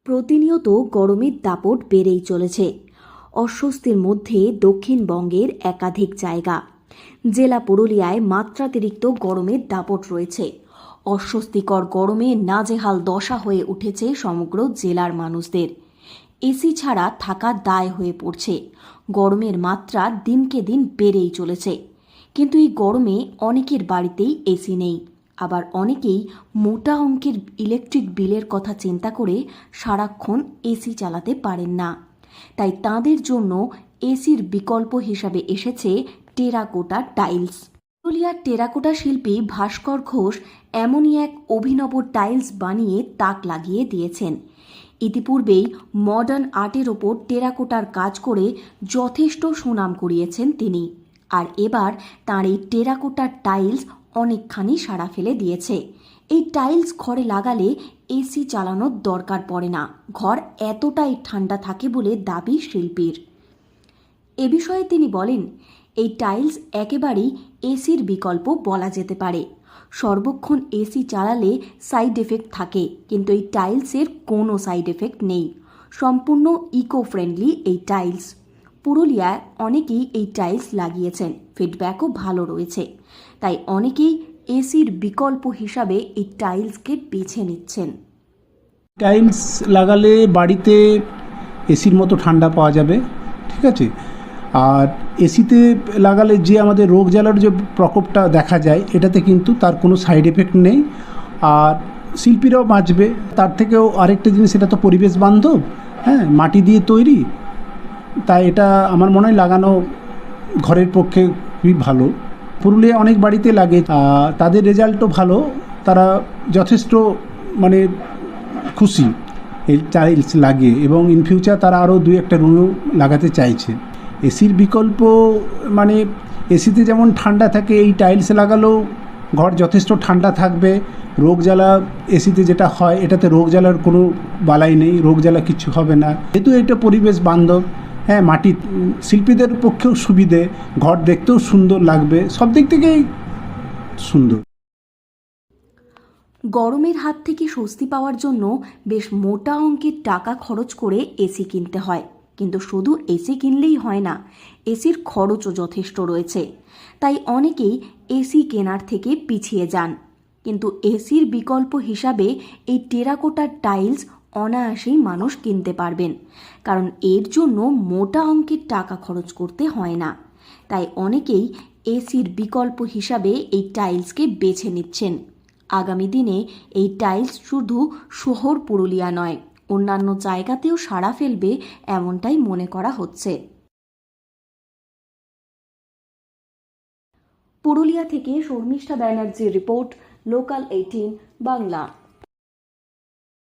প্রতিনিয়ত গরমের দাপট বেড়েই চলেছে। অস্বস্তির মধ্যে দক্ষিণবঙ্গের একাধিক জায়গা। জেলা পুরুলিয়ায় মাত্রাতিরিক্ত গরমের দাপট রয়েছে। অস্বস্তিকর গরমে নাজেহাল দশা হয়ে উঠেছে সমগ্র জেলার মানুষদের। এসি ছাড়া থাকা দায় হয়ে পড়ছে। গরমের মাত্রা দিনকে দিন বেড়েই চলেছে। কিন্তু এই গরমে অনেকের বাড়িতেই এসি নেই। আবার অনেকেই মোটা অঙ্কের ইলেকট্রিক বিলের কথা চিন্তা করে সারাক্ষণ এসি চালাতে পারেন না। তাই তাদের জন্য এসির বিকল্প হিসাবে এসেছে টেরাকোটা টাইলস। পুরুলিয়ার টেরাকোটা শিল্পী ভাস্কর ঘোষ এমনই এক অভিনব টাইলস বানিয়ে তাক লাগিয়ে দিয়েছেন। ইতিপূর্বেই মডার্ন আর্টের ওপর টেরাকোটার কাজ করে যথেষ্ট সুনাম কুড়িয়েছেন তিনি। আর এবার তাঁর এই টেরাকোটার টাইলস অনেকখানি সাড়া ফেলে দিয়েছে। এই টাইলস ঘরে লাগালে এসি চালানোর দরকার পড়ে না। ঘর এতটাই ঠান্ডা থাকে বলে দাবি শিল্পীর। এ বিষয়ে তিনি বলেন, এই টাইলস একেবারেই এসির বিকল্প বলা যেতে পারে। সর্বক্ষণ এসি চালালে সাইড এফেক্ট থাকে, কিন্তু এই টাইলসের কোনো সাইড এফেক্ট নেই। সম্পূর্ণ ইকো ফ্রেন্ডলি এই টাইলস। পুরুলিয়ায় অনেকেই এই টাইলস লাগিয়েছেন, ফিডব্যাকও ভালো রয়েছে। তাই অনেকেই এসির বিকল্প হিসাবে এই টাইলসকে বেছে নিচ্ছেন। টাইলস লাগালে বাড়িতে এসির মতো ঠান্ডা পাওয়া যাবে, ঠিক আছে। আর এসিতে লাগালে যে আমাদের রোগ জ্বালার যে প্রকোপটা দেখা যায়, এটাতে কিন্তু তার কোনো সাইড এফেক্ট নেই। আর শিল্পীরাও বাঁচবে। তার থেকেও আরেকটা জিনিস, এটা তো পরিবেশ বান্ধব, হ্যাঁ, মাটি দিয়ে তৈরি। তাই এটা আমার মনে হয় লাগানো ঘরের পক্ষে খুবই ভালো। পুরুলিয়া অনেক বাড়িতে লাগে, তাদের রেজাল্টও ভালো। তারা যথেষ্ট খুশি এই টাইলস লাগিয়ে, এবং ইন ফিউচার তারা আরও 2-1টা রুমও লাগাতে চাইছে। এসির বিকল্প এসিতে যেমন ঠান্ডা থাকে, এই টাইলস লাগালেও ঘর যথেষ্ট ঠান্ডা থাকবে। রোগ জ্বালা এসিতে যেটা হয়, এটাতে রোগ জ্বালার কোনো বালাই নেই, রোগ জ্বালা কিছু হবে না। যেহেতু এটা পরিবেশ বান্ধব, হ্যাঁ, মাটি শিল্পীদের পক্ষেও সুবিধে, ঘর দেখতেও সুন্দর লাগবে, সব দিক থেকেই সুন্দর। গরমের হাত থেকে স্বস্তি পাওয়ার জন্য বেশ মোটা অঙ্কের টাকা খরচ করে এসি কিনতে হয়। কিন্তু শুধু এসি কিনলেই হয় না, এসির খরচও যথেষ্ট রয়েছে। তাই অনেকেই এসি কেনার থেকে পিছিয়ে যান। কিন্তু এসির বিকল্প হিসাবে এই টেরাকোটার টাইলস অনায়াসেই মানুষ কিনতে পারবেন, কারণ এর জন্য মোটা অঙ্কের টাকা খরচ করতে হয় না। তাই অনেকেই এসির বিকল্প হিসাবে এই টাইলসকে বেছে নিচ্ছেন। আগামী দিনে এই টাইলস শুধু শহর পুরুলিয়া নয়, অন্যান্য জায়গাতেও সাড়া ফেলবে এমনটাই মনে করা হচ্ছে। পুরুলিয়া থেকে শর্মিষ্ঠা ব্যানার্জির রিপোর্ট, লোকাল 18 বাংলা।